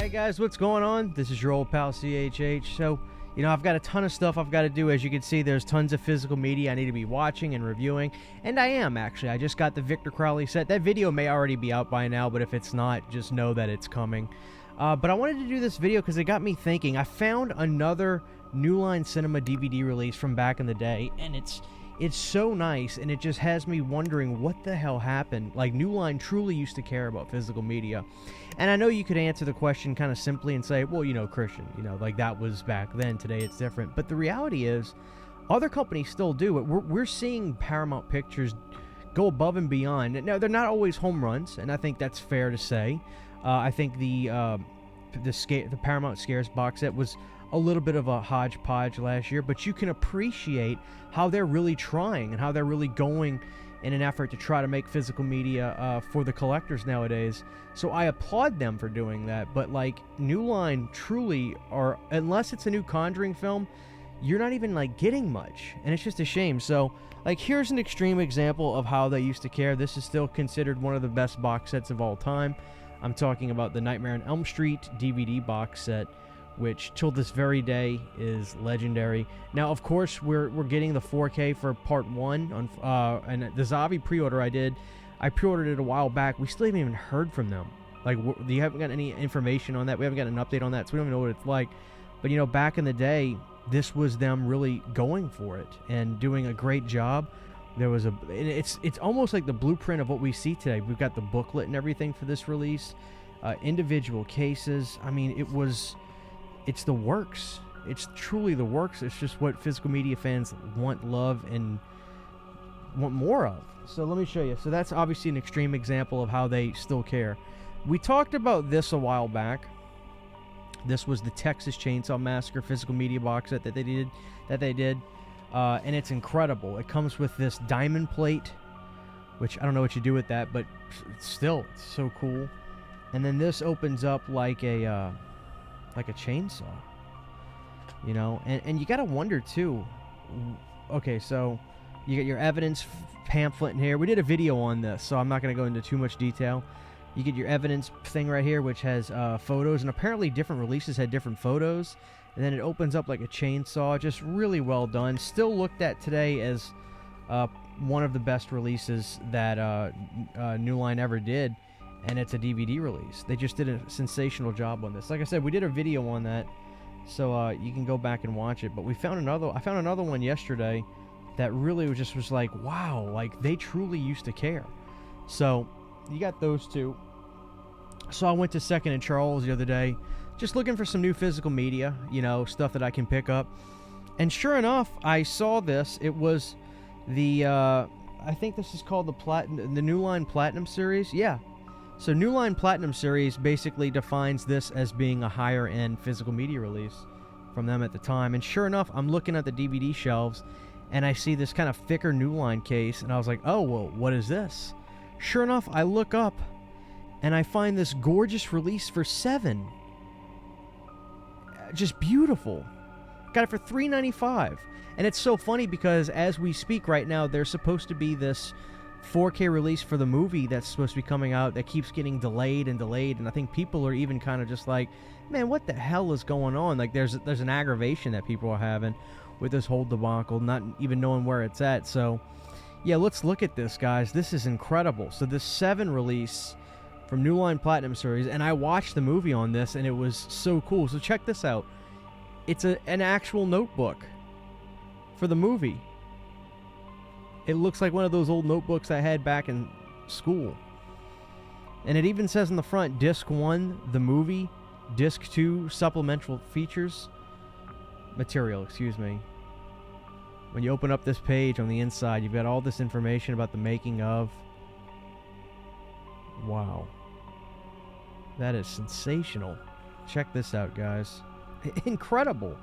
Hey guys, what's going on? This is your old pal CHH. So, I've got a ton of stuff I've got to do. As you can see, there's tons of physical media I need to be watching and reviewing. And I am, actually. I just got the Victor Crowley set. That video may already be out by now, but if it's not, just know that it's coming. But I wanted to do this video because it got me thinking. I found another New Line Cinema DVD release from back in the day, and it's so nice, and it just has me wondering what the hell happened. Like, New Line truly used to care about physical media. And I know you could answer the question kind of simply and say, well, Christian, like that was back then, today it's different. But the reality is, other companies still do it. We're seeing Paramount Pictures go above and beyond. Now, they're not always home runs, and I think that's fair to say. I think the Paramount Scares box set was a little bit of a hodgepodge last year, but you can appreciate how they're really trying and how they're really going in an effort to try to make physical media for the collectors nowadays. So I applaud them for doing that. But like, New Line truly are, unless it's a new Conjuring film, you're not even like getting much, and it's just a shame. So like, here's an extreme example of how they used to care. This is still considered one of the best box sets of all time. I'm talking about the Nightmare on Elm Street DVD box set, which till this very day is legendary. Now, of course, we're getting the 4K for part 1 on and the Zombie pre-order I pre-ordered it a while back. We still haven't even heard from them. Like, you haven't got any information on that. We haven't got an update on that, so we don't even know what it's like. But back in the day, this was them really going for it and doing a great job. There was it's almost like the blueprint of what we see today. We've got the booklet and everything for this release, individual cases. I mean, it's the works. It's truly the works. It's just what physical media fans want, love, and want more of. So let me show you. So that's obviously an extreme example of how they still care. We talked about this a while back. This was the Texas Chainsaw Massacre physical media box set that they did. And it's incredible. It comes with this diamond plate, which I don't know what you do with that, but still, it's so cool. And then this opens up like a chainsaw, and you gotta wonder too. Okay, so you get your evidence pamphlet in here. We did a video on this, so I'm not gonna go into too much detail. You get your evidence thing right here, which has photos, and apparently different releases had different photos. And then it opens up like a chainsaw. Just really well done. Still looked at today as one of the best releases that New Line ever did. And it's a DVD release. They just did a sensational job on this. Like I said, we did a video on that, so you can go back and watch it. But I found another one yesterday that really was like, wow, like they truly used to care. So you got those two. So I went to 2nd and Charles the other day, just looking for some new physical media, stuff that I can pick up. And sure enough, I saw this. It was the I think this is called the New Line Platinum series. Yeah. So New Line Platinum series basically defines this as being a higher end physical media release from them at the time. And sure enough, I'm looking at the DVD shelves and I see this kind of thicker New Line case, and I was like, oh, well, what is this? Sure enough, I look up and I find this gorgeous release for Se7en. Just beautiful. Got it for $3.95. And it's so funny because as we speak right now, there's supposed to be this 4K release for the movie that's supposed to be coming out that keeps getting delayed, and I think people are even kind of just like, man, what the hell is going on? Like, there's an aggravation that people are having with this whole debacle, not even knowing where it's at. So yeah, let's look at this, guys. This is incredible. So this Se7en release from New Line Platinum series, and I watched the movie on this and it was so cool. So check this out. It's an actual notebook for the movie. It looks like one of those old notebooks I had back in school. And it even says on the front, Disc 1, the movie, Disc 2, supplemental features. Material, excuse me. When you open up this page on the inside, you've got all this information about the making of. Wow. That is sensational. Check this out, guys. Incredible.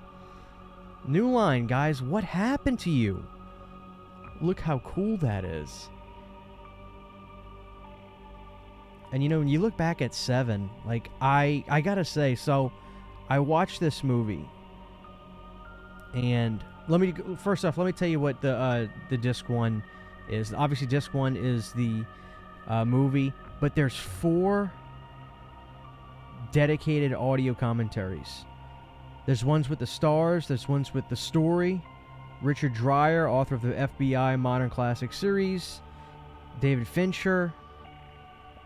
New Line, guys, what happened to you? Look how cool that is. And when you look back at Se7en, like I gotta say, so I watched this movie, and first off, let me tell you what the Disc 1 is. Obviously, Disc 1 is the movie, but there's 4 dedicated audio commentaries. There's ones with the stars, there's ones with the story. Richard Dreyer, author of the FBI Modern Classic series. David Fincher.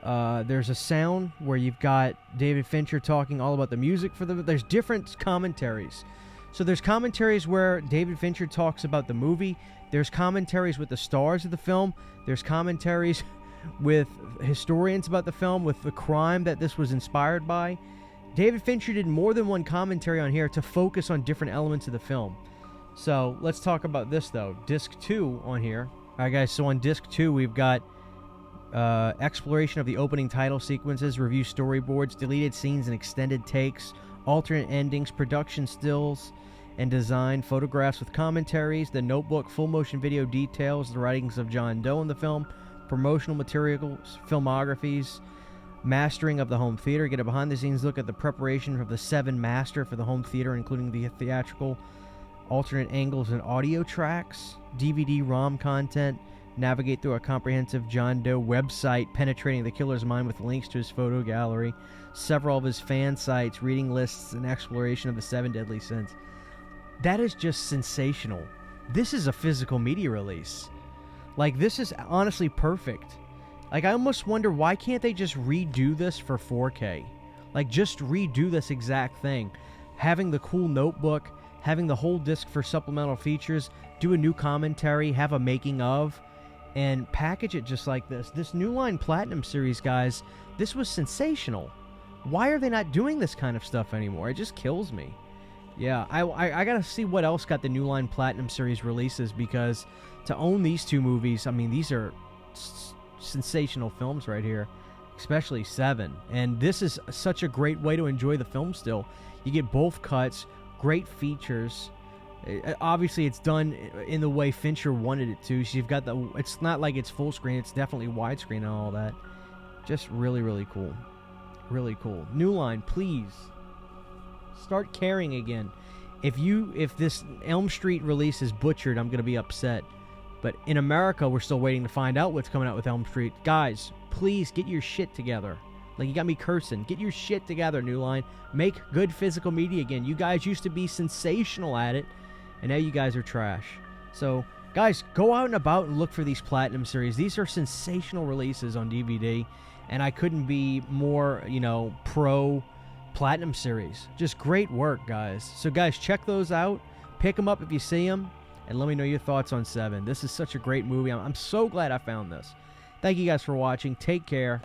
There's a sound where you've got David Fincher talking all about the music for there's different commentaries. So there's commentaries where David Fincher talks about the movie. There's commentaries with the stars of the film. There's commentaries with historians about the film, with the crime that this was inspired by. David Fincher did more than one commentary on here to focus on different elements of the film. So let's talk about this though. Disc 2 on here. Alright guys, so on Disc 2 we've got exploration of the opening title sequences, review storyboards, deleted scenes and extended takes, alternate endings, production stills and design, photographs with commentaries, The Notebook, full motion video details, the writings of John Doe in the film, promotional materials, filmographies, mastering of the home theater, get a behind the scenes look at the preparation of the Se7en master for the home theater, including the theatrical, alternate angles and audio tracks, DVD-ROM content, navigate through a comprehensive John Doe website, penetrating the killer's mind with links to his photo gallery, several of his fan sites, reading lists, and exploration of the 7 deadly sins. That is just sensational. This is a physical media release. Like, this is honestly perfect. Like, I almost wonder, why can't they just redo this for 4K? Like, just redo this exact thing. Having the cool notebook, having the whole disc for supplemental features, do a new commentary, have a making of, and package it just like this. This New Line Platinum series, guys, this was sensational. Why are they not doing this kind of stuff anymore? It just kills me. Yeah, I gotta see what else got the New Line Platinum series releases, because to own these two movies, I mean, these are sensational films right here, especially 7. And this is such a great way to enjoy the film still. You get both cuts, great features. Obviously, it's done in the way Fincher wanted it to. So you've got it's not like it's full screen, it's definitely widescreen and all that. Just really, really cool. Really cool. New Line, please start caring again. If this Elm Street release is butchered, I'm gonna be upset. But in America, we're still waiting to find out what's coming out with Elm Street. Guys, please get your shit together. Like, you got me cursing. Get your shit together, New Line. Make good physical media again. You guys used to be sensational at it, and now you guys are trash. So, guys, go out and about and look for these Platinum series. These are sensational releases on DVD, and I couldn't be more, pro Platinum series. Just great work, guys. So, guys, check those out. Pick them up if you see them, and let me know your thoughts on 7. This is such a great movie. I'm so glad I found this. Thank you guys for watching. Take care,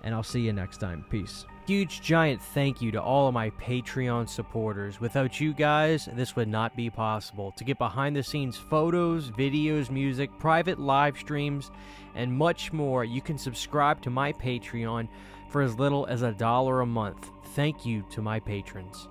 and I'll see you next time. Peace. Huge, giant thank you to all of my Patreon supporters. Without you guys, this would not be possible. To get behind-the-scenes photos, videos, music, private live streams, and much more, you can subscribe to my Patreon for as little as $1 a month. Thank you to my patrons.